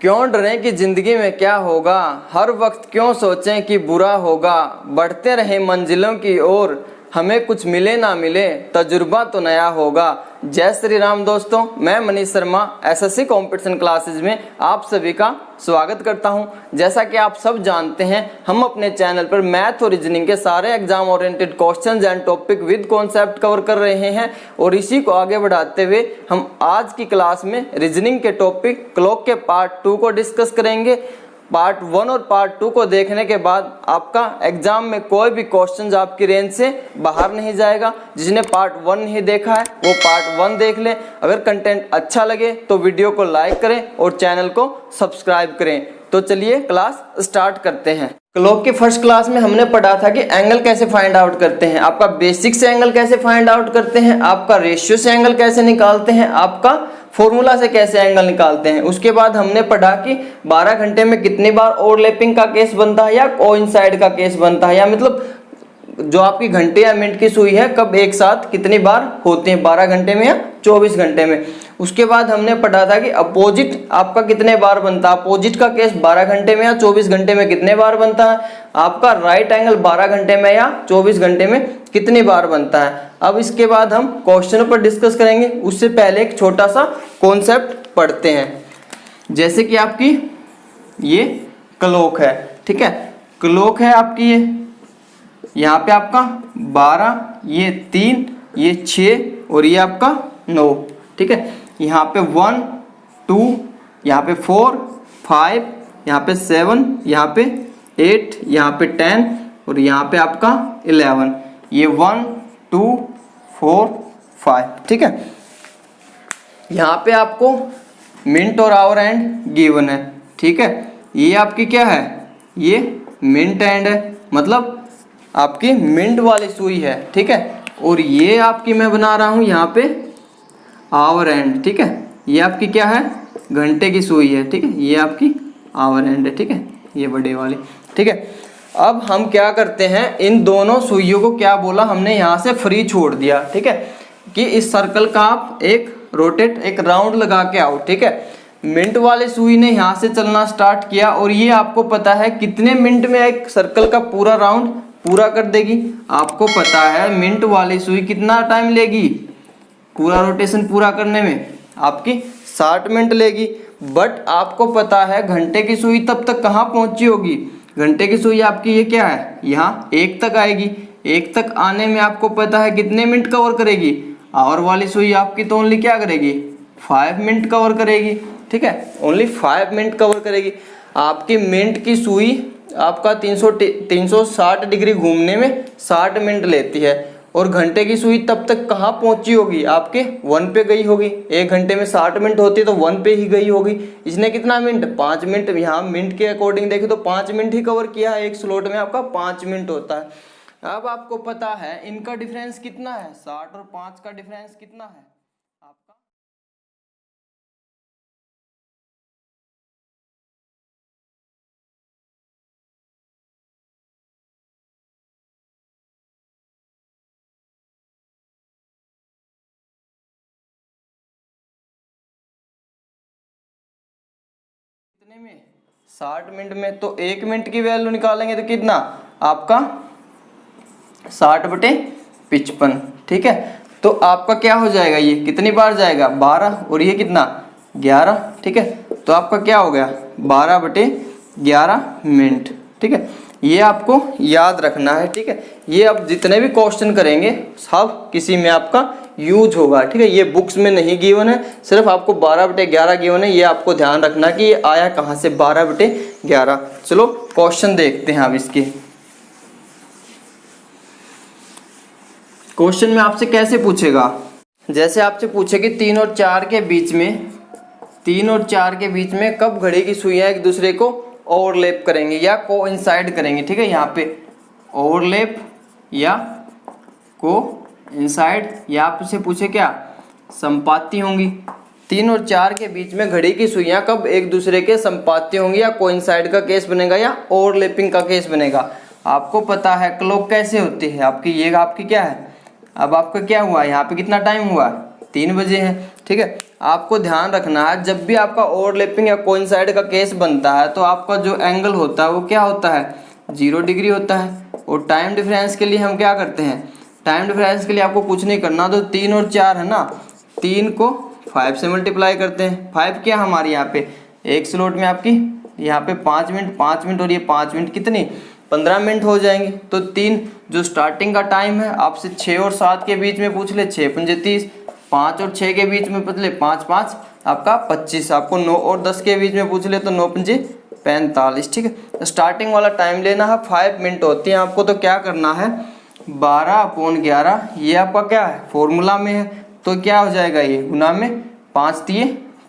क्यों डरें कि जिंदगी में क्या होगा, हर वक्त क्यों सोचें कि बुरा होगा। बढ़ते रहें मंजिलों की ओर, हमें कुछ मिले ना मिले तजुर्बा तो नया होगा। जय श्री राम दोस्तों, मैं Manish Sharma SSC competition classes में आप सभी का स्वागत करता हूं। जैसा कि आप सब जानते हैं, हम अपने चैनल पर मैथ और रीजनिंग के सारे exam oriented questions and topic with concept cover कर रहे हैं और इसी को आगे बढ़ाते हुए हम आज की क्लास में रीजनिंग के टॉपिक क्लॉक के पार्ट 2 को डिस्कस करेंगे। पार्ट 1 और पार्ट 2 को देखने के बाद आपका एग्जाम में कोई भी क्वेश्चन आपकी रेंज से बाहर नहीं जाएगा। जिसने पार्ट 1 नहीं देखा है वो पार्ट 1 देख ले। अगर कंटेंट अच्छा लगे तो वीडियो को लाइक करें और चैनल को सब्सक्राइब करें। तो चलिए क्लास स्टार्ट करते हैं। क्लॉक के फर्स्ट क्लास में हमने पढ़ा था कि एंगल कैसे फाइंड आउट करते हैं, आपका बेसिक से एंगल कैसे फाइंड आउट करते हैं, आपका रेशियो से एंगल कैसे निकालते हैं, आपका फॉर्मूला से कैसे एंगल निकालते हैं। उसके बाद हमने पढ़ा कि 12 घंटे में कितनी बार ओवरलैपिंग का केस बनता है या कोइंसाइड का केस बनता है, या मतलब जो आपकी घंटे या मिनट की सुई है कब एक साथ कितनी बार होती है, 12 घंटे में या 24 घंटे में। उसके बाद हमने पढ़ा था कि अपोजिट आपका कितने बार बनता है, अपोजिट का केस 12 घंटे में या 24 घंटे में कितने बार बनता है, आपका राइट एंगल 12 घंटे में या 24 घंटे में कितनी बार बनता है। अब इसके बाद हम क्वेश्चन पर डिस्कस करेंगे। उससे पहले एक छोटा सा कॉन्सेप्ट पढ़ते हैं। जैसे कि आपकी ये क्लॉक है, ठीक है, क्लॉक है आपकी, ये यहाँ पे आपका 12, ये 3, ये 6 और ये आपका 9, ठीक है। यहाँ पे 1, 2, यहाँ पे 4, 5, यहाँ पे 7, यहाँ पे 8, यहाँ पे 10 और यहाँ पे आपका 11। ये 1, 2, 4, 5, ठीक है। यहाँ पे आपको मिनट और आवर एंड गिवन है, ठीक है। ये आपकी क्या है, ये मिनट एंड है, मतलब आपकी मिनट वाली सुई है, ठीक है। और ये आपकी मैं बना रहा हूँ यहाँ पे आवर एंड, ठीक है। ये आपकी क्या है, घंटे की सुई है, ठीक है। ये आपकी आवर एंड है, ठीक है, ये बड़े वाली, ठीक है। अब हम क्या करते हैं, इन दोनों सुइयों को क्या बोला हमने, यहाँ से फ्री छोड़ दिया, ठीक है, कि इस सर्कल का आप एक रोटेट एक राउंड लगा के आओ, ठीक है। मिनट वाले सुई ने यहाँ से चलना स्टार्ट किया और ये आपको पता है कितने मिनट में एक सर्कल का पूरा राउंड पूरा कर देगी। आपको पता है मिनट वाली सुई कितना टाइम लेगी पूरा रोटेशन पूरा करने में, आपकी 60 मिनट लेगी। बट आपको पता है घंटे की सुई तब तक कहाँ पहुंची होगी, घंटे की सुई आपकी ये क्या है, यहाँ 1 तक आएगी। 1 तक आने में आपको पता है कितने मिनट कवर करेगी, आवर वाली सुई आपकी तो ओनली क्या करेगी, 5 मिनट कवर करेगी, ठीक है, ओनली 5 मिनट कवर करेगी। आपकी मिनट की सुई आपका 360 डिग्री घूमने में 60 मिनट लेती है और घंटे की सुई तब तक कहाँ पहुंची होगी, आपके 1 पे गई होगी। 1 घंटे में 60 मिनट होती है तो 1 पे ही गई होगी। इसने कितना मिनट, 5 मिनट, यहाँ मिनट के अकॉर्डिंग देखें तो 5 मिनट ही कवर किया है। एक स्लॉट में आपका 5 मिनट होता है। अब आपको पता है इनका डिफरेंस कितना है, 60 और 5 का डिफरेंस कितना है आपका, कितने में, 60 मिनट में। तो 1 मिनट की वैल्यू निकालेंगे तो कितना आपका 60/55, ठीक है। तो आपका क्या हो जाएगा, ये कितनी बार जाएगा, 12 और ये कितना 11, ठीक है। तो आपका क्या हो गया 12/11 मिनट, ठीक है। ये आपको याद रखना है, ठीक है। ये अब जितने भी क्वेश्चन करेंगे सब किसी में आपका यूज होगा, ठीक है। ये बुक्स में नहीं गिवन है, सिर्फ आपको 12/11 गिवन है। ये आपको ध्यान रखना कि ये आया कहाँ से 12/11। चलो क्वेश्चन देखते हैं अब इसके। क्वेश्चन में आपसे कैसे पूछेगा, जैसे आपसे पूछे कि 3 और 4 के बीच में कब घड़ी की सुइयां एक दूसरे को ओवरलैप करेंगे या कोइंसाइड करेंगे, ठीक है। यहाँ पे ओवरलैप या कोइंसाइड, या आपसे पूछे क्या संपाती होंगी। 3 और 4 के बीच में घड़ी की सुइयां कब एक दूसरे के संपाती होंगी, या कोइंसाइड का केस बनेगा या ओवरलैपिंग का केस बनेगा। आपको पता है क्लॉक कैसे होती है आपकी, ये आपकी क्या है, अब आपका क्या हुआ, यहाँ पे कितना टाइम हुआ 3 बजे हैं। ठीक है, आपको ध्यान रखना है जब भी आपका ओवरलैपिंग या कोइंसाइड का केस बनता है तो आपका जो एंगल होता है वो क्या होता है, 0 डिग्री होता है। और टाइम डिफरेंस के लिए हम क्या करते हैं, टाइम डिफरेंस के लिए आपको कुछ नहीं करना, तो 3 और 4 है ना, 3 को 5 से मल्टीप्लाई करते हैं। 5 क्या हमारे यहाँ पे एक स्लॉट में आपकी यहाँ पे 5 मिनट 5 मिनट और ये 5 मिनट कितनी 15 मिनट हो जाएंगे। तो 3 जो स्टार्टिंग का टाइम है आपसे 6 और 7 के बीच में पूछ ले 6 पंजे 30, 5 और 6 के बीच में पूछ ले 5 5 आपका 25, आपको 9 और 10 के बीच में पूछ ले तो 9 पंजे 45। ठीक है, स्टार्टिंग वाला टाइम लेना है 5 मिनट होती है आपको, तो क्या करना है 12/11 ये आपका क्या है फॉर्मूला में है, तो क्या हो जाएगा ये गुना में 5 तिये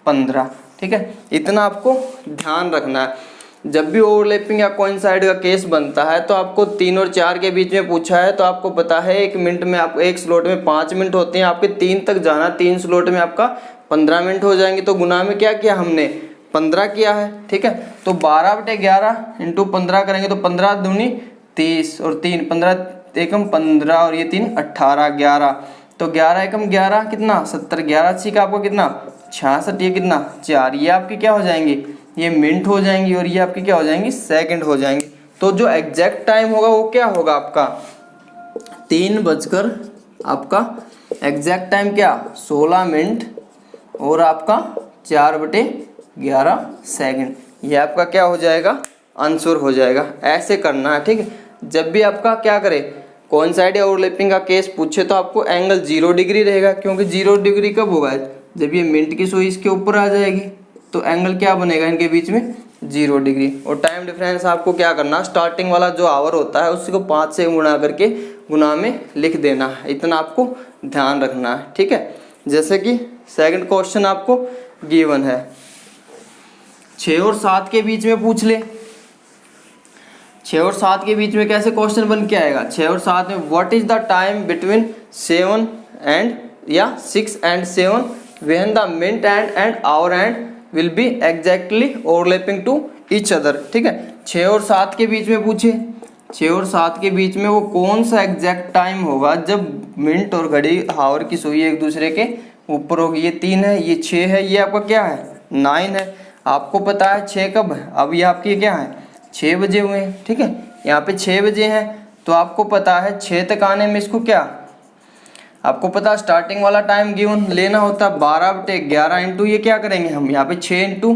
15। ठीक है, इतना आपको ध्यान रखना है। जब भी ओवरलैपिंग या कोइंसाइड का केस बनता है तो आपको 3 और 4 के बीच में पूछा है, तो आपको पता है 1 मिनट में आपको एक स्लॉट में 5 मिनट होते हैं, आपके 3 तक जाना, 3 स्लॉट में आपका 15 मिनट हो जाएंगे। तो गुना में क्या किया हमने 15 किया है। ठीक है, तो 12/11 इंटू 15 करेंगे तो 15 दूनी 30 और 3 15 एकम 15 और ये 3 18 11, तो 11 एकम 11 कितना 70, 11 अच्छी का आपको कितना 66, ये कितना 4, ये आपके क्या हो जाएंगे ये मिनट हो जाएंगी और ये आपकी क्या हो जाएंगी सेकंड हो जाएंगे। तो जो एग्जैक्ट टाइम होगा वो क्या होगा आपका 3 बजकर आपका एग्जैक्ट टाइम क्या 16 मिनट और आपका 4/11 सेकंड, ये आपका क्या हो जाएगा आंसर हो जाएगा। ऐसे करना है। ठीक है, जब भी आपका क्या करे कोइंसाइड या ओवरलैपिंग का केस पूछे तो आपको एंगल 0 डिग्री रहेगा, क्योंकि 0 डिग्री कब होगा जब ये मिनट की सुई इसके ऊपर आ जाएगी, तो एंगल क्या बनेगा इनके बीच में 0 डिग्री। और टाइम डिफरेंस आपको क्या करना स्टार्टिंग वाला जो आवर होता है उसको 5 से गुणा करके गुना में लिख देना है, इतना आपको ध्यान रखना है। ठीक है, जैसे कि सेकंड क्वेश्चन आपको गिवन है 6 और 7 के बीच में पूछ ले, 6 और 7 के बीच में कैसे क्वेश्चन बन के आएगा 6 और 7 में what is the time between 7 and या 6 and 7 when the minute and hour and will be exactly overlapping to each other. ठीक है, 6 और 7 के बीच में पूछे 6 और 7 के बीच में वो कौन सा एग्जैक्ट टाइम होगा जब मिनट और घड़ी हावर की सुई एक दूसरे के ऊपर होगी। ये 3 है, ये 6 है, ये आपका क्या है 9 है। आपको पता है 6 कब है, अब ये आपकी क्या है 6 बजे हुए हैं। ठीक है, यहाँ पे 6 बजे हैं, तो आपको पता है 6 तक आने में इसको क्या आपको पता स्टार्टिंग वाला टाइम गिवन लेना होता है 12/11 इंटू ये क्या करेंगे हम यहाँ पे 6 इंटू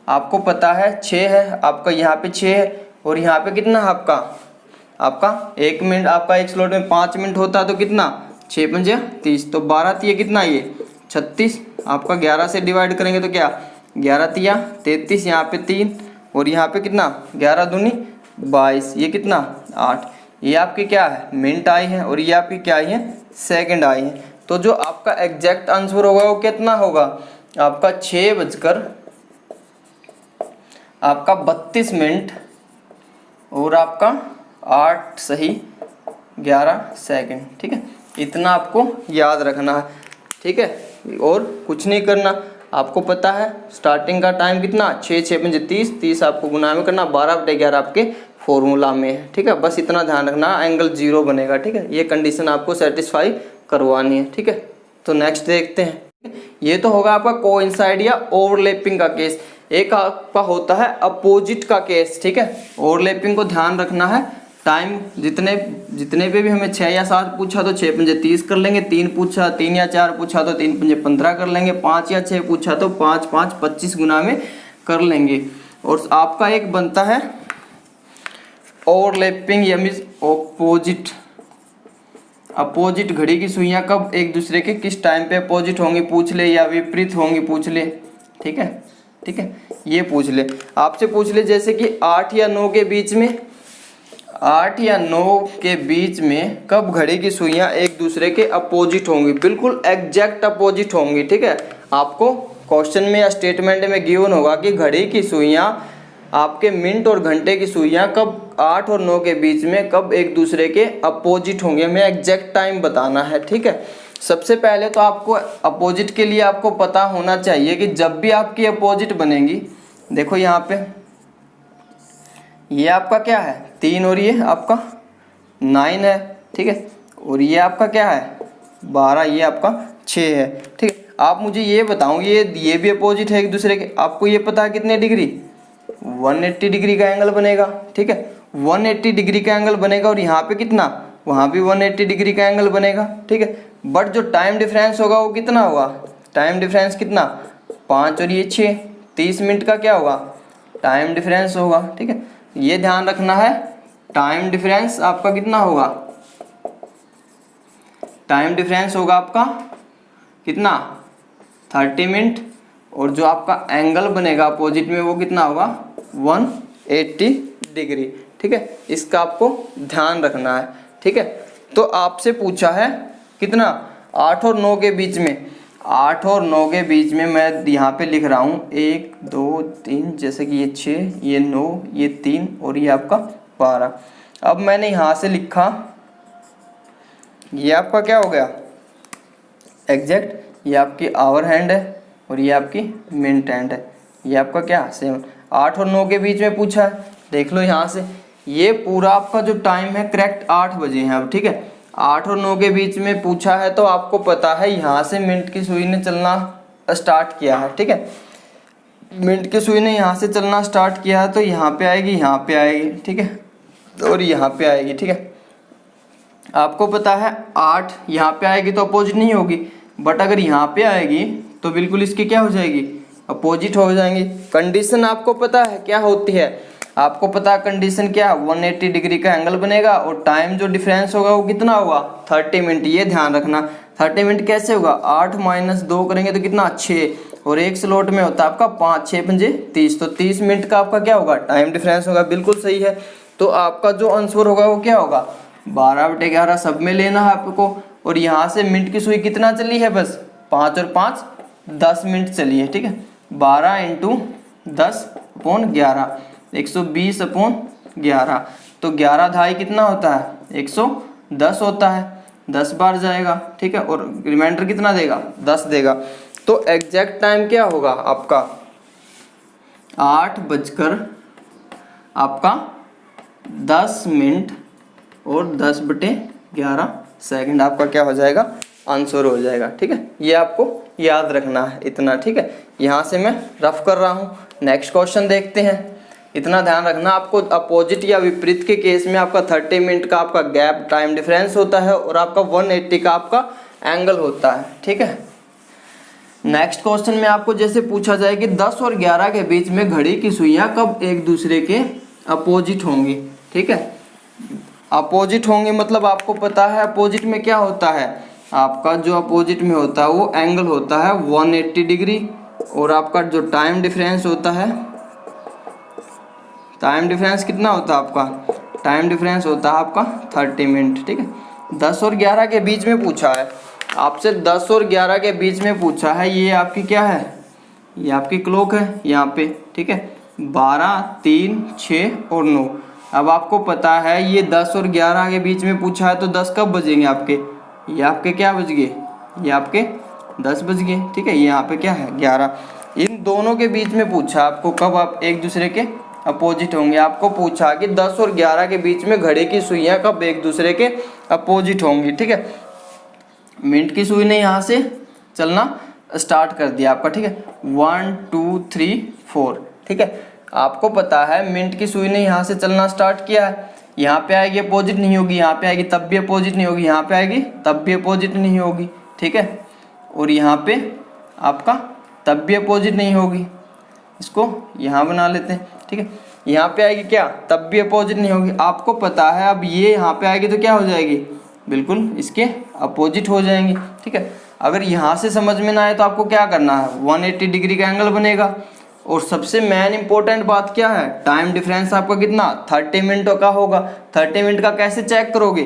आपको पता है 6 है आपका, यहाँ पे 6 है और यहाँ पे कितना आपका 1 मिनट, आपका एक स्लॉट में 5 मिनट होता है, तो कितना 6 पंजे 30, तो 12 तिया कितना ये 36, आपका 11 से डिवाइड करेंगे तो क्या 11 तिया 33, यहाँ पे 3 और यहाँ पे कितना 11 दूनी 22, ये कितना 8, ये आपकी क्या है मिनट आई है और ये आपकी क्या आई है सेकंड आई है। तो जो आपका एग्जैक्ट आंसर होगा वो कितना होगा आपका 6 बजकर आपका 32 मिनट और आपका 8 सही 11 सेकंड। ठीक है, इतना आपको याद रखना है। ठीक है, और कुछ नहीं करना, आपको पता है स्टार्टिंग का टाइम कितना 6 6 पंजे 30, 30 आपको गुना में करना 12/11 आपके फॉर्मूला में है। ठीक है, बस इतना ध्यान रखना एंगल 0 बनेगा। ठीक है, ये कंडीशन आपको सेटिस्फाई करवानी है। ठीक है, तो नेक्स्ट देखते हैं। ये तो होगा आपका कोइंसाइड या ओवरलैपिंग का केस। एक आपका होता है अपोजिट का केस। ठीक है, ओवरलैपिंग को ध्यान रखना है, टाइम जितने पे भी हमें 6 या 7 पूछा तो 6 पंजे 30 कर लेंगे, 3 पूछा 3 या 4 पूछा तो 3 पंजे 15 कर लेंगे, 5 या 6 पूछा तो 5 5 25 गुना में कर लेंगे। और आपका एक बनता है ओवरलैपिंग या मीन्स अपोजिट घड़ी की सुइयां कब एक दूसरे के किस टाइम पे अपोजिट होंगी पूछ ले या विपरीत होंगी पूछ ले। ठीक है, ये पूछ ले, आपसे पूछ ले जैसे कि 8 या 9 के बीच में, 8 या 9 के बीच में कब घड़ी की सुइयां एक दूसरे के अपोजिट होंगी, बिल्कुल एग्जैक्ट अपोजिट होंगी। ठीक है, आपको क्वेश्चन में या स्टेटमेंट में गिवन होगा कि घड़ी की सुइयां आपके मिनट और घंटे की सुइयां कब 8 और 9 के बीच में कब एक दूसरे के अपोजिट होंगे, हमें एग्जैक्ट टाइम बताना है। ठीक है, सबसे पहले तो आपको अपोजिट के लिए आपको पता होना चाहिए कि जब भी आपकी अपोजिट बनेगी, देखो यहाँ पे ये आपका क्या है 3 और ये आपका 9 है। ठीक है, और ये आपका क्या है 12, ये आपका 6 है। ठीक है, आप मुझे ये बताओ, ये भी अपोजिट है एक दूसरे के, आपको ये पता है कितने डिग्री, 180 डिग्री का एंगल बनेगा, ठीक है, 180 डिग्री का एंगल बनेगा, और यहाँ पे कितना, वहाँ भी 180 डिग्री का एंगल बनेगा, ठीक है। बट जो टाइम डिफरेंस होगा वो कितना होगा, टाइम डिफरेंस कितना, 5 और ये 6, 30 मिनट का क्या होगा, टाइम डिफरेंस होगा, ठीक है। ये ध्यान रखना है, टाइम डिफरेंस आपका कितना होगा, टाइम डिफरेंस होगा आपका कितना, 30 मिनट, और जो आपका एंगल बनेगा अपोजिट में वो कितना होगा, 180 डिग्री, ठीक है। इसका आपको ध्यान रखना है, ठीक है। तो आपसे पूछा है कितना, 8 और 9 के बीच में, 8 और 9 के बीच में मैं यहाँ पे लिख रहा हूँ 1 2 3, जैसे कि ये 6, ये 9, ये 3 और ये आपका 12। अब मैंने यहाँ से लिखा, ये आपका क्या हो गया, एग्जैक्ट, ये आपकी आवर हैंड है और ये आपकी मिनट हैंड है, ये आपका क्या सेम। 8 और 9 के बीच में पूछा है, देख लो यहाँ से, ये पूरा आपका जो टाइम है करेक्ट 8 बजे है अब, ठीक है। 8 और 9 के बीच में पूछा है तो आपको पता है यहाँ से मिनट की सुई ने चलना स्टार्ट किया है, ठीक है। मिनट की सुई ने यहाँ से चलना स्टार्ट किया है तो यहाँ पे आएगी, यहाँ पे आएगी, ठीक है, और यहाँ पे आएगी, ठीक है। आपको पता है 8 यहाँ पे आएगी तो अपोजिट नहीं होगी, बट अगर यहाँ पे आएगी तो बिल्कुल इसकी क्या हो जाएगी, अपोजिट हो जाएंगी। कंडीशन आपको पता है क्या होती है, आपको पता है कंडीशन क्या, 180 डिग्री का एंगल बनेगा और टाइम जो डिफरेंस होगा वो कितना होगा, 30 मिनट। ये ध्यान रखना, 30 मिनट कैसे होगा, 8 - 2 करेंगे तो कितना, 6, और एक स्लॉट में होता है आपका 5 6 पंजे 30, तो 30 मिनट का आपका क्या होगा, टाइम डिफरेंस होगा। बिल्कुल सही है। तो आपका जो आंसर होगा वो क्या होगा, 12/11 सब में लेना है आपको। और यहाँ से मिनट की सुई कितना चली है, बस 5 और 5 10 मिनट चली है, ठीक है। 12 × 10/11 120/11, तो 11 धाई कितना होता है, 110 होता है, 10 बार जाएगा, ठीक है, और रिमाइंडर कितना देगा, 10 देगा। तो एग्जैक्ट टाइम क्या होगा आपका, 8 बजकर आपका 10 मिनट और 10/11 सेकंड आपका क्या हो जाएगा, आंसर हो जाएगा, ठीक है। ये आपको याद रखना है इतना, ठीक है। यहाँ से मैं रफ कर रहा हूँ। नेक्स्ट क्वेश्चन देखते हैं। इतना ध्यान रखना, आपको अपोजिट या विपरीत के केस में आपका 30 मिनट का आपका गैप टाइम डिफरेंस होता है और आपका 180 का आपका एंगल होता है, ठीक है। नेक्स्ट क्वेश्चन में आपको जैसे पूछा जाए कि 10 और 11 के बीच में घड़ी की सुइयां कब एक दूसरे के अपोजिट होंगी, ठीक है। अपोजिट होंगे मतलब आपको पता है अपोजिट में क्या होता है, आपका जो अपोजिट में होता है वो एंगल होता है 180 डिग्री, और आपका जो टाइम डिफरेंस होता है, टाइम डिफरेंस कितना होता है आपका, टाइम डिफरेंस होता है आपका 30 मिनट, ठीक है। 10 और 11 के बीच में पूछा है आपसे, 10 और 11 के बीच में पूछा है, ये आपकी क्या है, ये आपकी क्लॉक है यहाँ पे, ठीक है। 12 3 6 और 9। अब आपको पता है ये 10 और 11 के बीच में पूछा है तो 10 कब बजेंगे आपके, ये आपके क्या बज गए, ये आपके 10 बज गए, ठीक है। ये यहाँ पे क्या है 11। इन दोनों के बीच में पूछा आपको कब आप एक दूसरे के अपोजिट होंगे। आपको पूछा कि 10 और 11 के बीच में घड़ी की सुइयां कब एक दूसरे के अपोजिट होंगी, ठीक है। मिनट की सुई ने यहाँ से चलना स्टार्ट कर दिया आपका, ठीक है, 1 2 3 4, ठीक है। आपको पता है मिनट की सुई ने यहाँ से चलना स्टार्ट किया है, यहाँ पे आएगी अपोजिट नहीं होगी, यहाँ पे आएगी तब भी अपोजिट नहीं होगी, यहाँ पे आएगी तब भी अपोजिट नहीं होगी, ठीक है, और यहाँ पे आपका तब भी अपोजिट नहीं होगी। इसको यहाँ बना लेते हैं, ठीक है। यहाँ पे आएगी क्या, तब भी अपोजिट नहीं होगी। आपको पता है अब ये यहाँ पे आएगी तो क्या हो जाएगी, बिल्कुल इसके अपोजिट हो जाएंगी, ठीक है। अगर यहाँ से समझ में ना आए तो आपको क्या करना है, 180 डिग्री का एंगल बनेगा। और सबसे मेन इंपॉर्टेंट बात क्या है, टाइम डिफरेंस आपका कितना 30 मिनटों का होगा। 30 मिनट का कैसे चेक करोगे,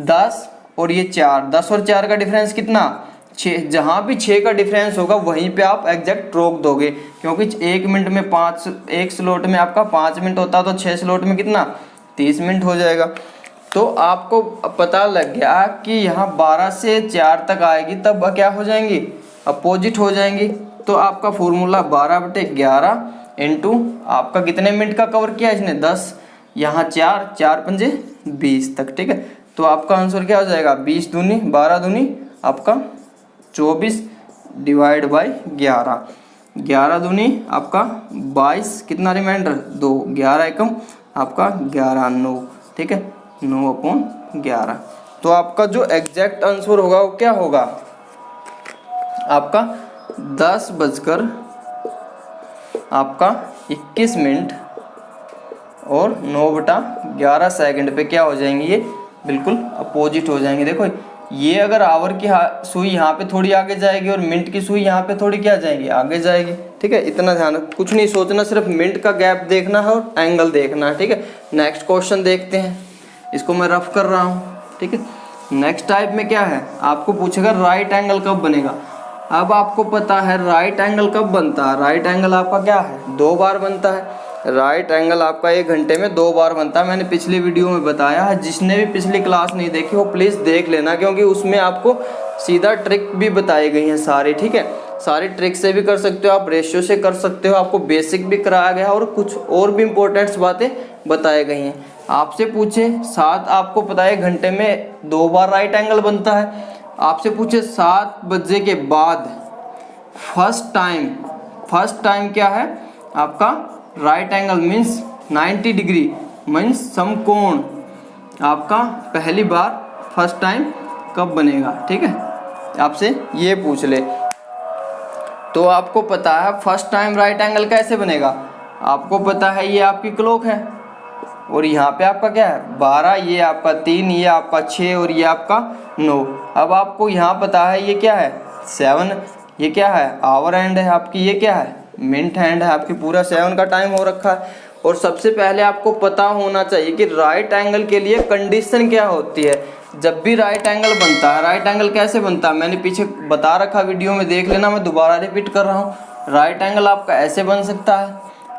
10 और ये 4, 10 और 4 का डिफरेंस कितना 6, जहाँ भी 6 का डिफरेंस होगा वहीं पे आप एग्जैक्ट रोक दोगे, क्योंकि 1 मिनट में 5, एक स्लॉट में आपका 5 मिनट होता है तो 6 स्लॉट में कितना 30 मिनट हो जाएगा। तो आपको पता लग गया कि यहाँ 12 से 4 तक आएगी तब क्या हो जाएंगी, अपोजिट हो जाएंगी। तो आपका फॉर्मूला 12/11 इंटू आपका कितने मिनट का कवर किया इसने 10, यहाँ 4 4 पंजे 20 तक, ठीक है। तो आपका आंसर क्या हो जाएगा, 20 दूनी 12 दूनी आपका 24, डिवाइड बाई 11, 11 दूनी आपका 22, कितना रिमाइंडर 2, 11 एकम आपका 11, 9, ठीक है, 9/11। तो आपका जो एग्जैक्ट आंसर होगा वो क्या होगा, आपका 10:21 और 9/11 सेकंड पे क्या हो जाएंगे, ये बिल्कुल अपोजिट हो जाएंगे। देखो ये अगर आवर की सुई यहाँ पे थोड़ी आगे जाएगी और मिनट की सुई यहाँ पे थोड़ी क्या जाएगी, आगे जाएगी, ठीक है। इतना ध्यान रख, कुछ नहीं सोचना, सिर्फ मिनट का गैप देखना है और एंगल देखना है, ठीक है। नेक्स्ट क्वेश्चन देखते हैं, इसको मैं रफ कर रहा हूँ, ठीक है। नेक्स्ट टाइप में क्या है, आपको पूछेगा राइट एंगल कब बनेगा। अब आपको पता है राइट एंगल कब बनता है, राइट एंगल आपका क्या है 2 बार बनता है। राइट एंगल आपका 1 घंटे में 2 बार बनता है, मैंने पिछली वीडियो में बताया है। जिसने भी पिछली क्लास नहीं देखी वो प्लीज़ देख लेना, क्योंकि उसमें आपको सीधा ट्रिक भी बताई गई हैं सारी, ठीक है। सारी ट्रिक से भी कर सकते हो आप, रेशियो से कर सकते हो, आपको बेसिक भी कराया गया और कुछ और भी इम्पोर्टेंट्स बातें बताई गई हैं। आपसे पूछे 7, आपको पता है 1 घंटे में 2 बार राइट एंगल बनता है। आपसे पूछे 7 बजे के बाद फर्स्ट टाइम क्या है आपका right angle means 90 degree means समकोण, आपका पहली बार फर्स्ट टाइम कब बनेगा, ठीक है। आपसे ये पूछ ले तो आपको पता है फर्स्ट टाइम राइट एंगल कैसे बनेगा। आपको पता है ये आपकी क्लॉक है और यहाँ पे आपका क्या है 12, ये आपका 3, ये आपका 6 और ये आपका 9। अब आपको यहाँ पता है ये क्या है 7, ये क्या है आवर हैंड है आपकी, ये क्या है मिनट हैंड है आपकी, पूरा 7 का टाइम हो रखा है। और सबसे पहले आपको पता होना चाहिए कि राइट एंगल के लिए कंडीशन क्या होती है। जब भी राइट एंगल बनता है, राइट एंगल कैसे बनता है मैंने पीछे बता रखा, वीडियो में देख लेना, मैं दोबारा रिपीट कर रहा हूँ। राइट एंगल आपका ऐसे बन सकता है,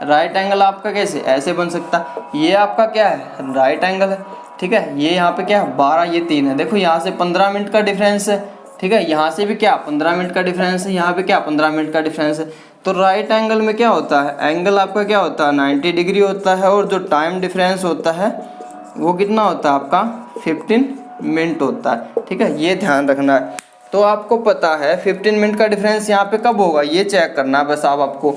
राइट एंगल आपका कैसे ऐसे बन सकता है। ये आपका क्या है राइट एंगल है, ठीक है। ये यहाँ पे क्या है 12, ये 3 है। देखो यहाँ से 15 मिनट का डिफरेंस है, ठीक है। यहाँ से भी क्या 15 मिनट का डिफरेंस है, यहाँ पे क्या 15 मिनट का डिफरेंस है। तो राइट एंगल में क्या होता है, एंगल आपका क्या होता है 90 डिग्री होता है और जो टाइम डिफरेंस होता है वो कितना होता है आपका 15 मिनट होता है, ठीक है। ये ध्यान रखना है। तो आपको पता है 15 मिनट का डिफरेंस यहाँ पे कब होगा ये चेक करना है बस। आपको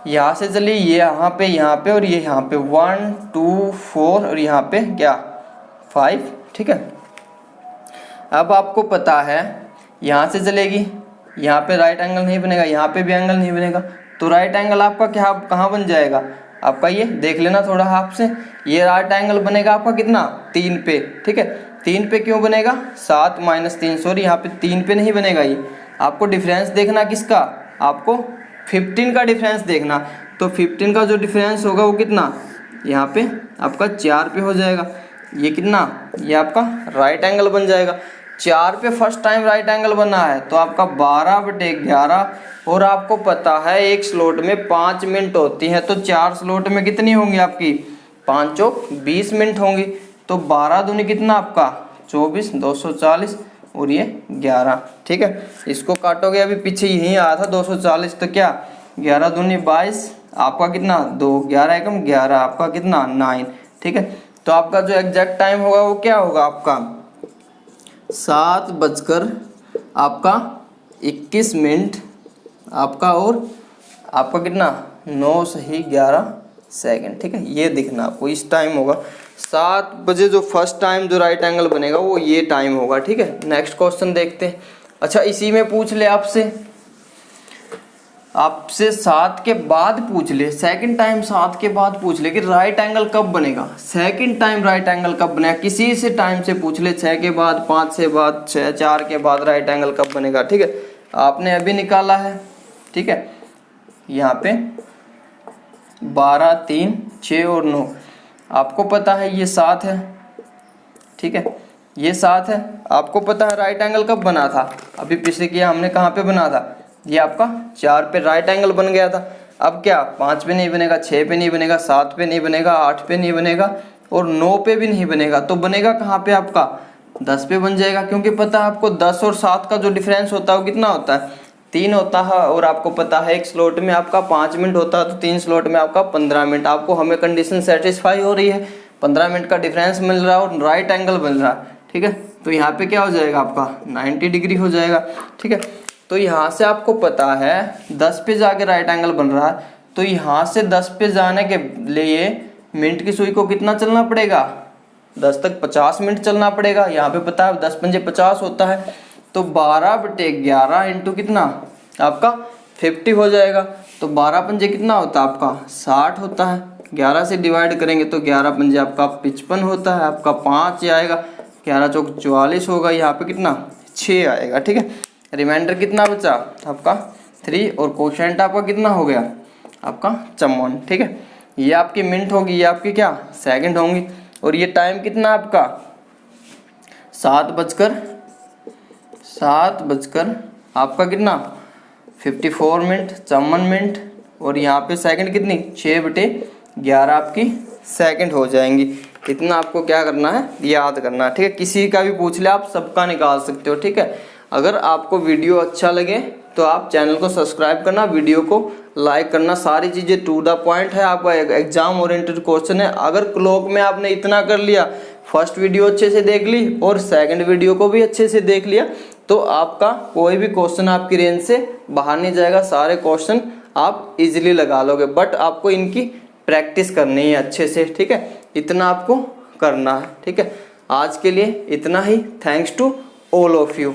यहाँ से चलिए ये यहाँ पे और ये यहाँ पे 1 2 4 और यहाँ पे क्या 5, ठीक है। अब आपको पता है यहाँ से चलेगी, यहाँ पे राइट एंगल नहीं बनेगा, यहाँ पे भी एंगल नहीं बनेगा, तो राइट एंगल आपका क्या कहाँ बन जाएगा आपका, ये देख लेना थोड़ा आपसे। ये राइट एंगल बनेगा आपका कितना 3 पे, ठीक है। 3 पे क्यों बनेगा 7 - 3, सॉरी यहाँ पे 3 पे नहीं बनेगा। ये आपको डिफरेंस देखना किसका, आपको 15 का डिफरेंस देखना। तो 15 का जो डिफरेंस होगा वो कितना यहाँ पे आपका 4 पे हो जाएगा। ये कितना, ये आपका राइट एंगल बन जाएगा। 4 पे फर्स्ट टाइम राइट एंगल बना है तो आपका 12/11 और आपको पता है एक स्लॉट में 5 मिनट होती है, तो 4 स्लॉट में कितनी होंगी आपकी 5 × 20 मिनट होंगी। तो 12 दूनी कितना आपका 24, 240 और ये 11, ठीक है। इसको काटोगे, अभी पीछे यहीं आया था 240, तो क्या 11 दूनी 22, आपका कितना 2, 11 एकम 11, आपका कितना 9, ठीक है। तो आपका जो एग्जैक्ट टाइम होगा वो क्या होगा आपका 7:21 आपका और आपका कितना 9 सही 11 सेकंड, ठीक है। ये दिखना आपको इस टाइम होगा 7 बजे जो फर्स्ट टाइम जो राइट एंगल बनेगा वो ये टाइम होगा, ठीक है। नेक्स्ट क्वेश्चन देखते हैं। अच्छा इसी में पूछ ले आपसे 7 के बाद पूछ ले, सेकंड टाइम 7 के बाद पूछ ले कि राइट एंगल कब बनेगा, सेकंड टाइम राइट एंगल कब बनेगा। किसी से टाइम से पूछ ले 6 के बाद, 5 से बाद, 6 4 के बाद राइट एंगल कब बनेगा, ठीक है। आपने अभी निकाला है, ठीक है। यहाँ पे 12, 3, 6 और 9, आपको पता है ये 7 है, ठीक है। ये 7 है। आपको पता है राइट एंगल कब बना था, अभी पिछले किया हमने कहाँ पे बना था, ये आपका 4 पे राइट एंगल बन गया था। अब क्या 5 पे नहीं बनेगा, 6 पे नहीं बनेगा, 7 पे नहीं बनेगा, 8 पे नहीं बनेगा और 9 पे भी नहीं बनेगा। तो बनेगा कहाँ पे आपका 10 पे बन जाएगा, क्योंकि पता है आपको 10 और 7 का जो डिफरेंस होता है वो कितना होता है 3 होता है। और आपको पता है एक स्लॉट में आपका 5 मिनट होता है, तो 3 स्लॉट में आपका 15 मिनट। आपको हमें कंडीशन सेटिस्फाई हो रही है, 15 मिनट का डिफरेंस मिल रहा है और राइट एंगल बन रहा है, ठीक है। तो यहाँ पे क्या हो जाएगा आपका 90 डिग्री हो जाएगा, ठीक है। तो यहाँ से आपको पता है 10 पे जाके राइट एंगल बन रहा है, तो यहाँ से 10 पे जाने के लिए मिनट की सुई को कितना चलना पड़ेगा, 10 तक 50 मिनट चलना पड़ेगा। यहाँ पे पता है 10 पंजे 50 होता है, तो 12/11 इंटू कितना आपका 50 हो जाएगा। तो 12 पंजे कितना होता है आपका 60 होता है। 11 से डिवाइड करेंगे तो 11 पंजे आपका 55 होता है, आपका 5 आएगा, 11 चौक 44 होगा, यहाँ पे कितना 6 आएगा। ठीक है, रिमाइंडर कितना बचा आपका 3 और कोशेंट आपका कितना हो गया आपका 54। ठीक है, ये आपकी मिनट होगी, ये आपकी क्या सेकंड होंगी। और ये टाइम कितना आपका 7 बजकर आपका कितना 54 मिनट 54 मिनट, और यहाँ पे सेकंड कितनी 6/11 आपकी सेकंड हो जाएंगी। इतना आपको क्या करना है याद करना है। ठीक है, किसी का भी पूछ ले आप सबका निकाल सकते हो। ठीक है, अगर आपको वीडियो अच्छा लगे तो आप चैनल को सब्सक्राइब करना, वीडियो को लाइक करना, सारी चीज़ें टू द पॉइंट है, आपका एग्जाम ओरिएंटेड क्वेश्चन है। अगर क्लॉक में आपने इतना कर लिया, फर्स्ट वीडियो अच्छे से देख ली और सेकंड वीडियो को भी अच्छे से देख लिया, तो आपका कोई भी क्वेश्चन आपकी रेंज से बाहर नहीं जाएगा, सारे क्वेश्चन आप इजीली लगा लोगे। बट आपको इनकी प्रैक्टिस करनी है अच्छे से। ठीक है, इतना आपको करना है। ठीक है, आज के लिए इतना ही। Thanks to all of you.